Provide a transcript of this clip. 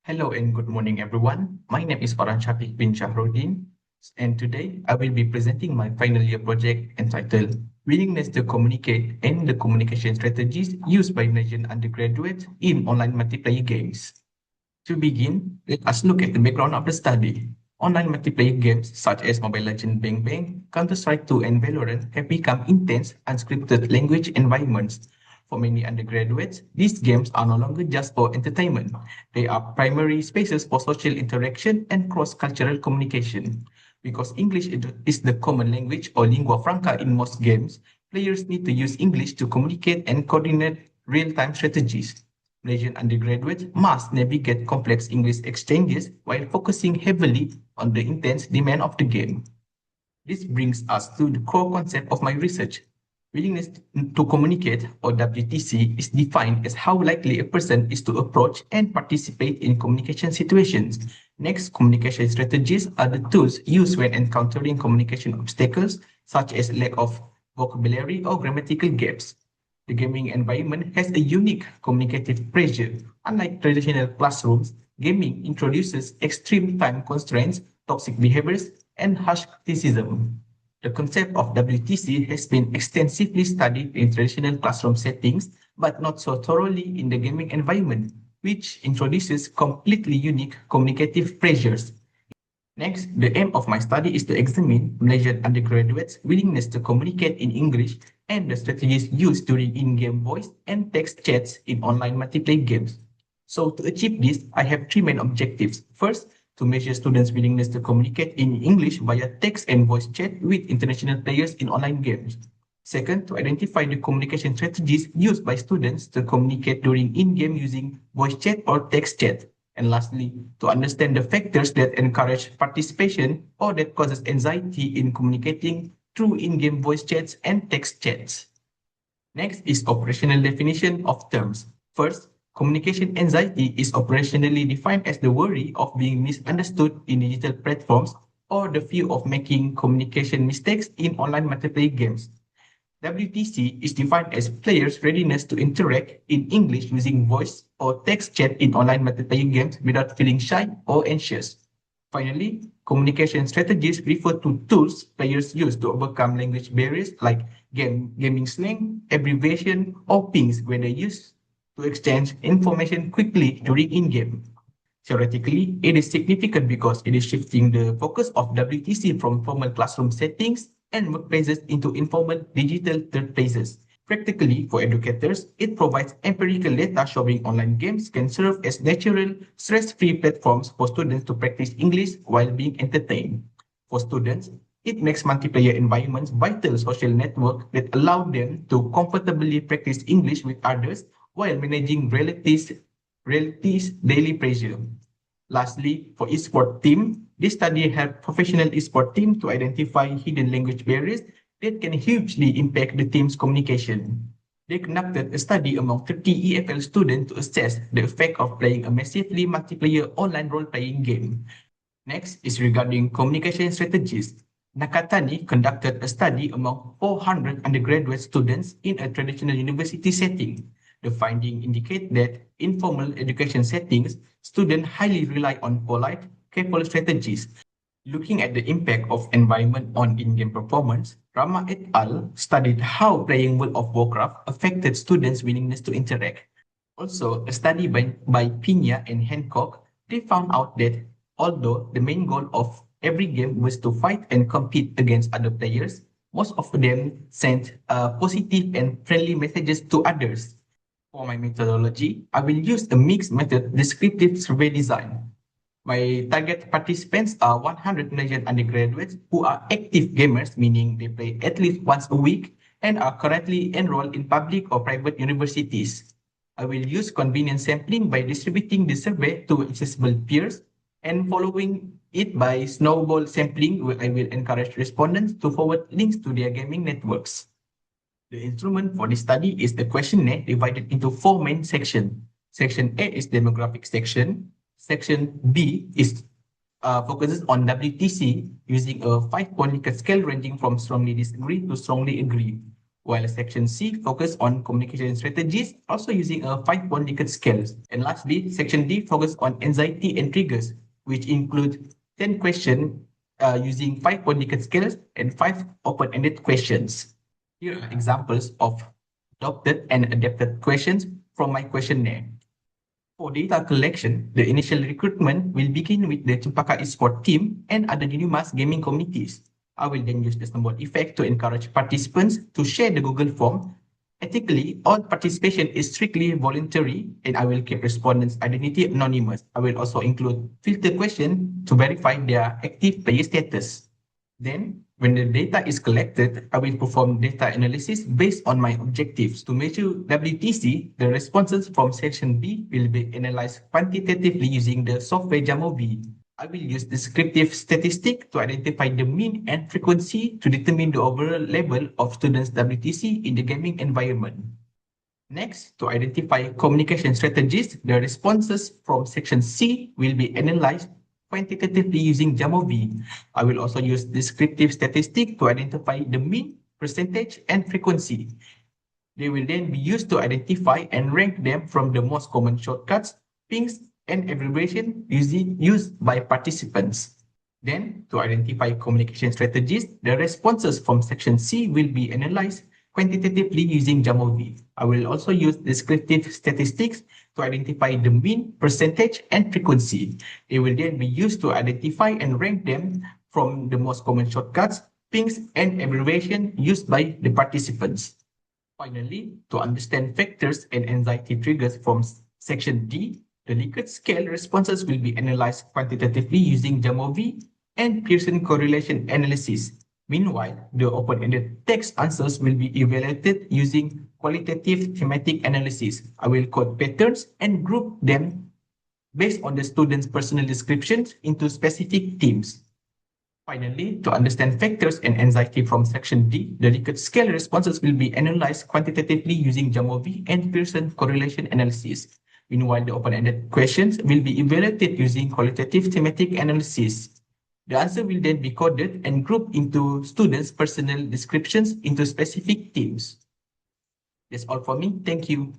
Hello and good morning, everyone. My name is Farhan Shafiq bin Shahruddin, and today I will be presenting my final year project entitled Willingness to Communicate and the Communication Strategies Used by Malaysian Undergraduates in Online Multiplayer Games. To begin, let us look at the background of the study. Online multiplayer games such as Mobile Legends Bang Bang, Counter-Strike 2, and Valorant have become intense, unscripted language environments. For many undergraduates, these games are no longer just for entertainment. They are primary spaces for social interaction and cross-cultural communication. Because English is the common language or lingua franca in most games, players need to use English to communicate and coordinate real-time strategies. Malaysian undergraduates must navigate complex English exchanges while focusing heavily on the intense demand of the game. This brings us to the core concept of my research. Willingness to communicate, or WTC, is defined as how likely a person is to approach and participate in communication situations. Next, communication strategies are the tools used when encountering communication obstacles, such as lack of vocabulary or grammatical gaps. The gaming environment has a unique communicative pressure. Unlike traditional classrooms, gaming introduces extreme time constraints, toxic behaviors, and harsh criticism. The concept of WTC has been extensively studied in traditional classroom settings, but not so thoroughly in the gaming environment, which introduces completely unique communicative pressures. Next, the aim of my study is to examine Malaysian undergraduates' willingness to communicate in English and the strategies used during in-game voice and text chats in online multiplayer games. So to achieve this, I have three main objectives. First, to measure students' willingness to communicate in English via text and voice chat with international players in online games. Second, to identify the communication strategies used by students to communicate during in-game using voice chat or text chat. And lastly, to understand the factors that encourage participation or that causes anxiety in communicating through in-game voice chats and text chats. Next is operational definition of terms. First, communication anxiety is operationally defined as the worry of being misunderstood in digital platforms or the fear of making communication mistakes in online multiplayer games. WTC is defined as players' readiness to interact in English using voice or text chat in online multiplayer games without feeling shy or anxious. Finally, communication strategies refer to tools players use to overcome language barriers like gaming slang, abbreviation, or pings when they use to exchange information quickly during in-game. Theoretically, it is significant because it is shifting the focus of WTC from formal classroom settings and workplaces into informal digital third places. Practically, for educators, it provides empirical data showing online games can serve as natural, stress-free platforms for students to practice English while being entertained. For students, it makes multiplayer environments vital social networks that allow them to comfortably practice English with others while managing relatives' daily pressure. Lastly, for esports team, this study helped professional esports team to identify hidden language barriers that can hugely impact the team's communication. They conducted a study among 30 EFL students to assess the effect of playing a massively multiplayer online role-playing game. Next is regarding communication strategies. Nakatani conducted a study among 400 undergraduate students in a traditional university setting. The findings indicate that in formal education settings, students highly rely on polite, careful strategies. Looking at the impact of environment on in-game performance, Rama et al. Studied how playing World of Warcraft affected students' willingness to interact. Also, a study by Pina and Hancock, they found out that although the main goal of every game was to fight and compete against other players, most of them sent positive and friendly messages to others. For my methodology, I will use a mixed method descriptive survey design. My target participants are 100 Malaysian undergraduates who are active gamers, meaning they play at least once a week and are currently enrolled in public or private universities. I will use convenient sampling by distributing the survey to accessible peers and following it by snowball sampling, where I will encourage respondents to forward links to their gaming networks. The instrument for this study is the questionnaire divided into four main sections. Section A is demographic section. Section B is focuses on WTC using a 5-point Likert scale ranging from strongly disagree to strongly agree. while section C focus on communication strategies, also using a 5-point Likert scale. And lastly, section D focus on anxiety and triggers, which include 10 questions using 5-point Likert scales and 5 open-ended questions. Here are examples of adopted and adapted questions from my questionnaire. For data collection, the initial recruitment will begin with the Cempaka Esport team and other Unimas gaming communities. I will then use the snowball effect to encourage participants to share the Google form. Ethically, all participation is strictly voluntary and I will keep respondents' identity anonymous. I will also include filter questions to verify their active player status. Then, when the data is collected, I will perform data analysis based on my objectives. To measure WTC, the responses from section B will be analyzed quantitatively using the software Jamovi. I will use descriptive statistics to identify the mean and frequency to determine the overall level of students' WTC in the gaming environment. Next, to identify communication strategies, the responses from section C will be analyzed quantitatively using Jamovi. I will also use descriptive statistics to identify the mean, percentage, and frequency. They will then be used to identify and rank them from the most common shortcuts, pings, and abbreviation used by participants. Then, to identify communication strategies, the responses from section C will be analyzed quantitatively using Jamovi. I will also use descriptive statistics to identify the mean, percentage, and frequency. They will then be used to identify and rank them from the most common shortcuts, pings, and abbreviation used by the participants. Finally, to understand factors and anxiety triggers from section D, the Likert scale responses will be analyzed quantitatively using Jamovi and Pearson correlation analysis. Meanwhile, the open-ended text answers will be evaluated using qualitative thematic analysis. I will code patterns and group them based on the student's personal descriptions into specific themes. Finally, to understand factors and anxiety from section D, the Likert scale responses will be analyzed quantitatively using Jamovi and Pearson correlation analysis. Meanwhile, the open-ended questions will be evaluated using qualitative thematic analysis. The answer will then be coded and grouped into students' personal descriptions into specific themes. That's all for me. Thank you.